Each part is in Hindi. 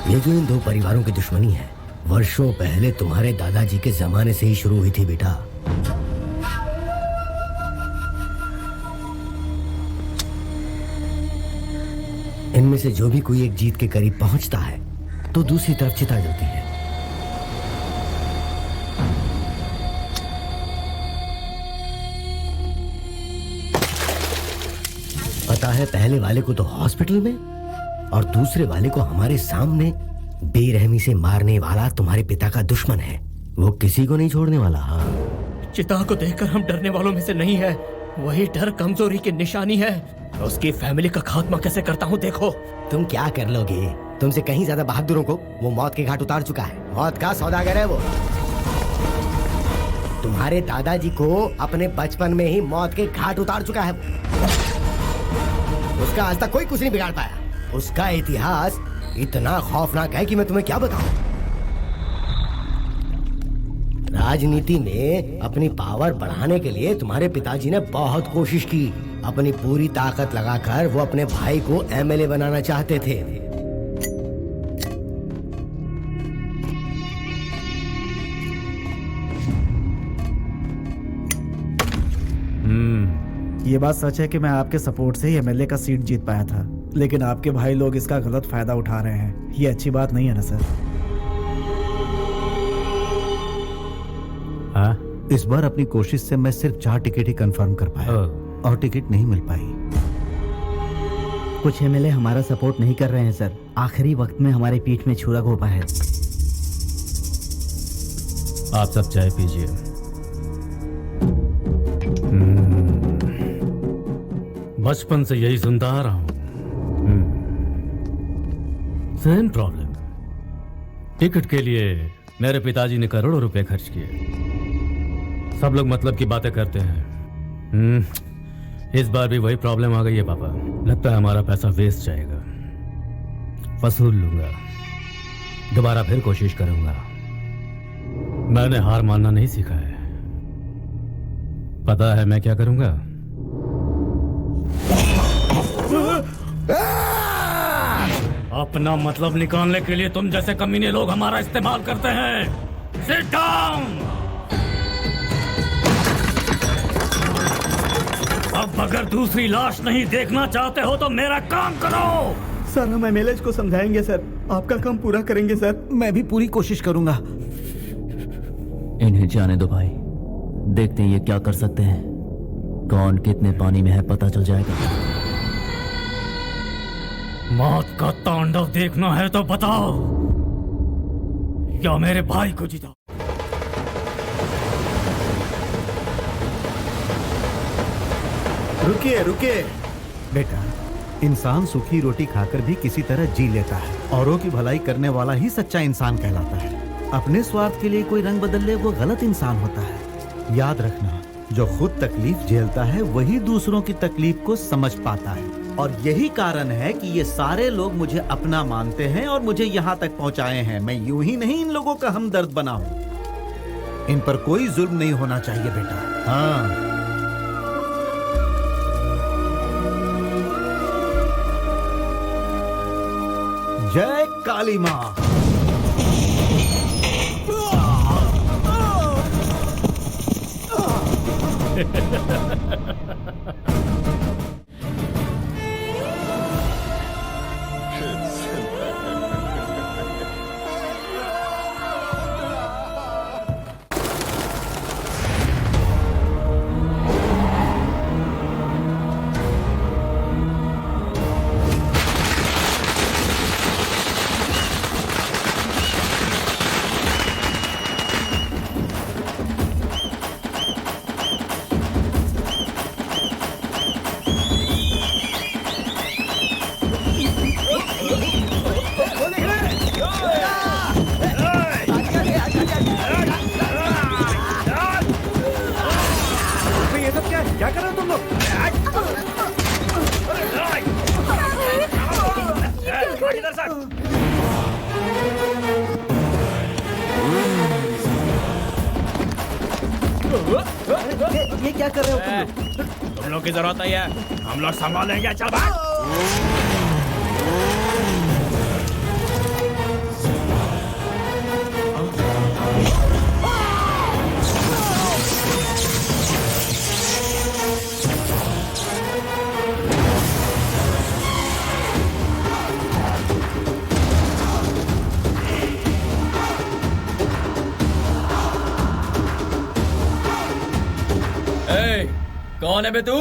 ये जो इन दो परिवारों की दुश्मनी है वर्षों पहले तुम्हारे दादाजी के जमाने से ही शुरू हुई थी बेटा। इनमें से जो भी कोई एक जीत के करीब पहुंचता है तो दूसरी तरफ चिता जलती है। पता है, पहले वाले को तो हॉस्पिटल में और दूसरे वाले को हमारे सामने बेरहमी से मारने वाला तुम्हारे पिता का दुश्मन है। वो किसी को नहीं छोड़ने वाला। हाँ, चिता को देखकर हम डरने वालों में से नहीं है। वही डर कमजोरी की निशानी है। उसकी फैमिली का खात्मा कैसे करता हूँ देखो। तुम क्या कर लोगे? तुमसे कहीं ज्यादा बहादुरों को वो मौत के घाट उतार चुका है। मौत का सौदागर है वो। तुम्हारे दादाजी को अपने बचपन में ही मौत के घाट उतार चुका है। उसका आज तक कोई कुछ नहीं बिगाड़ पाया। उसका इतिहास इतना खौफनाक है कि मैं तुम्हें क्या बताऊं। राजनीति में अपनी पावर बढ़ाने के लिए तुम्हारे पिताजी ने बहुत कोशिश की। अपनी पूरी ताकत लगाकर वो अपने भाई को एमएलए बनाना चाहते थे। ये बात सच है कि मैं आपके सपोर्ट से ही एमएलए का सीट जीत पाया था, लेकिन आपके भाई लोग इसका गलत फायदा उठा रहे हैं। ये अच्छी बात नहीं है ना सर? हाँ, इस बार अपनी कोशिश से मैं सिर्फ 4 टिकट ही कंफर्म कर पाया और टिकट नहीं मिल पाई। कुछ एमएलए हमारा सपोर्ट नहीं कर रहे हैं सर। आखिरी वक्त में हमारी पीठ में छुरा घोंपा है। आप सब चाय पीजिए। बचपन से यही सुनता आ रहा हूं। Same problem. टिकट के लिए मेरे पिताजी ने करोड़ों रुपए खर्च किए। सब लोग मतलब की बातें करते हैं। इस बार भी वही प्रॉब्लम आ गई है पापा। लगता है हमारा पैसा वेस्ट जाएगा। वसूल लूंगा, दोबारा फिर कोशिश करूंगा। मैंने हार मानना नहीं सीखा है। पता है मैं क्या करूंगा? अपना मतलब निकालने के लिए तुम जैसे कमीने लोग हमारा इस्तेमाल करते हैं। Sit down. अब अगर दूसरी लाश नहीं देखना चाहते हो तो मेरा काम करो। सर हम एमएलए को समझाएंगे सर। आपका काम पूरा करेंगे सर। मैं भी पूरी कोशिश करूंगा। इन्हें जाने दो भाई, देखते हैं ये क्या कर सकते हैं। कौन कितने पानी में है पता चल जाएगा। मौत का तांडव देखना है तो बताओ, या मेरे भाई को जिताओ। रुकिए रुकिए बेटा, इंसान सूखी रोटी खाकर भी किसी तरह जी लेता है। औरों की भलाई करने वाला ही सच्चा इंसान कहलाता है। अपने स्वार्थ के लिए कोई रंग बदल ले वो गलत इंसान होता है। याद रखना, जो खुद तकलीफ झेलता है वही दूसरों की तकलीफ को समझ पाता है। और यही कारण है कि ये सारे लोग मुझे अपना मानते हैं और मुझे यहाँ तक पहुँचाए हैं। मैं यूं ही नहीं इन लोगों का हमदर्द बना हूँ। इन पर कोई जुल्म नहीं होना चाहिए बेटा। हाँ, जय काली माँ। क्या कर रहे हो तुम लोग? ये क्या कर रहे हो तुम लोग की जरूरत नहीं है, हम लोग संभालेंगे। चल भाग। है बे तू?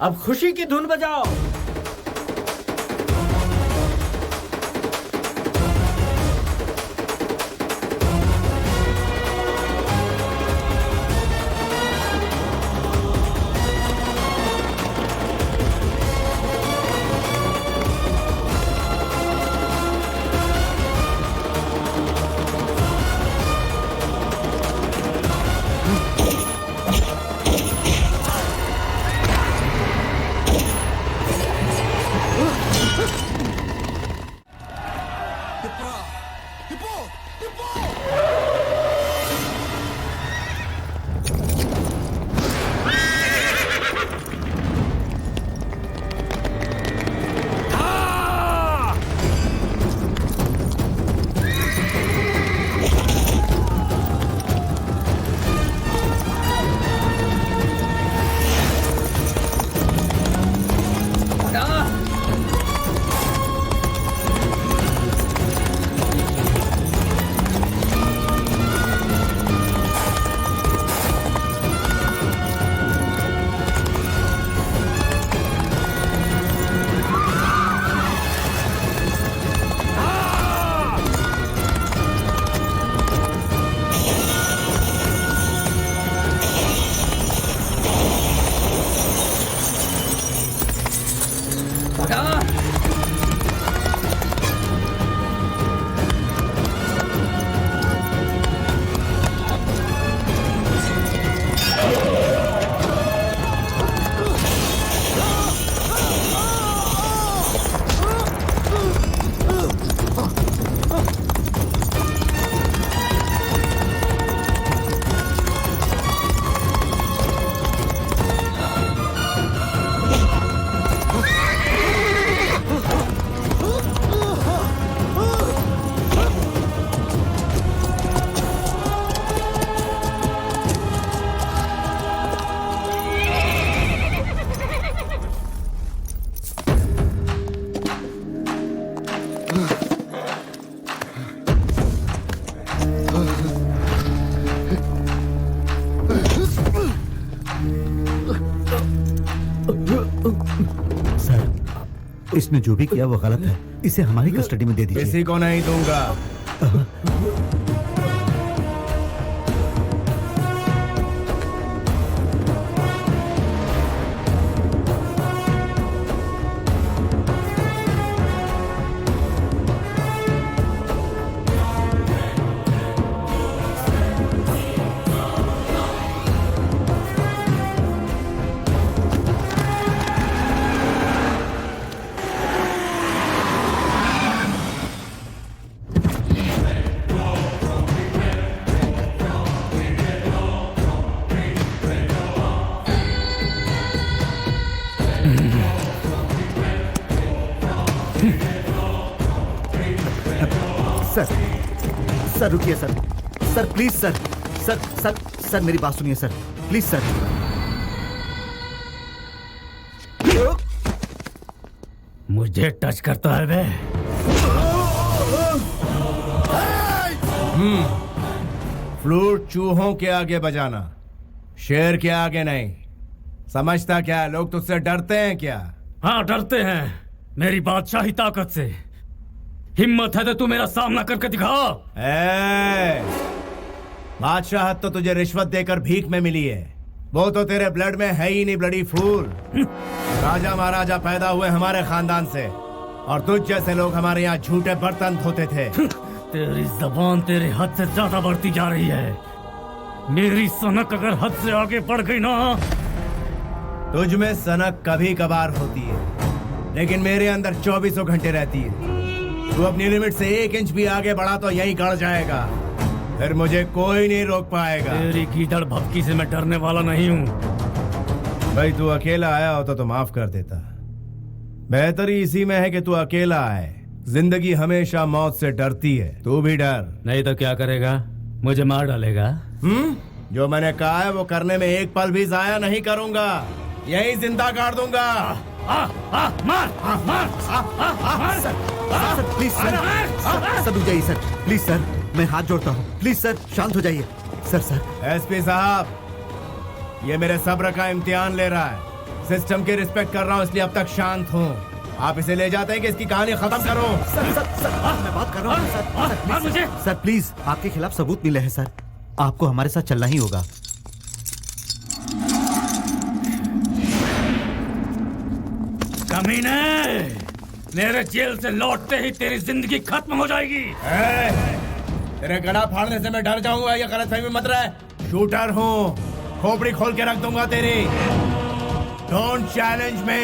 अब खुशी की धुन बजाओ। इसने जो भी किया वो गलत है, इसे हमारी कस्टडी में दे दीजिए। किसी को नहीं दूंगा। सर रुकिए sir, sir please sir, sir sir sir मेरी बात सुनिए सर, प्लीज सर। मुझे टच करता है बे? फ्लूट चूहों के आगे बजाना, शेर के आगे नहीं। समझता क्या लोग तुझसे डरते हैं क्या? हाँ डरते हैं मेरी बादशाही ताकत से। हिम्मत है तो तू मेरा सामना करके दिखा। बादशाहत तो तुझे रिश्वत देकर भीख में मिली है, वो तो तेरे ब्लड में है ही नहीं, ब्लडी फूल। राजा महाराजा पैदा हुए हमारे खानदान से, और तुझ जैसे लोग हमारे यहाँ झूठे बर्तन धोते थे। तेरी जबान तेरे हद से ज्यादा बढ़ती जा रही है। मेरी सनक अगर हद से आगे बढ़ गई ना, तुझ में सनक कभी कभार होती है, लेकिन मेरे अंदर 24 घंटे रहती है। तू अपनी लिमिट से 1 इंच भी आगे बढ़ा तो यही गड़ जाएगा, फिर मुझे कोई नहीं रोक पाएगा। तेरी गीदड़ भपकी से मैं डरने वाला नहीं हूँ। भाई तू अकेला आया होता तो माफ कर देता। बेहतरी इसी में है कि तू अकेला आए। जिंदगी हमेशा मौत से डरती है, तू भी डर। नहीं तो क्या करेगा? मुझे मार डालेगा? जो मैंने कहा है वो करने में एक पल भी जाया नहीं करूंगा, यही जिंदा गाड़ दूंगा। सर प्लीज सर, सर रुक जाइए सर, प्लीज सर, मैं हाथ जोड़ता हूँ, प्लीज सर शांत हो जाइए। सर एसपी साहब, ये मेरे सब्र का इम्तिहान ले रहा है। सिस्टम की रिस्पेक्ट कर रहा हूँ, इसलिए अब तक शांत हूँ। आप इसे ले जाते हैं कि इसकी कहानी खत्म करो। सर मैं बात कर रहा हूँ सर प्लीज, आपके खिलाफ सबूत मिले हैं सर, आपको हमारे साथ चलना ही होगा। कमीने, मेरे जेल से लौटते ही तेरी जिंदगी खत्म हो जाएगी। तेरे गला फाड़ने से मैं डर जाऊंगा, ये गलतफहमी मत रहे। शूटर हूँ, खोपड़ी खोल के रख दूंगा तेरी। Don't challenge me.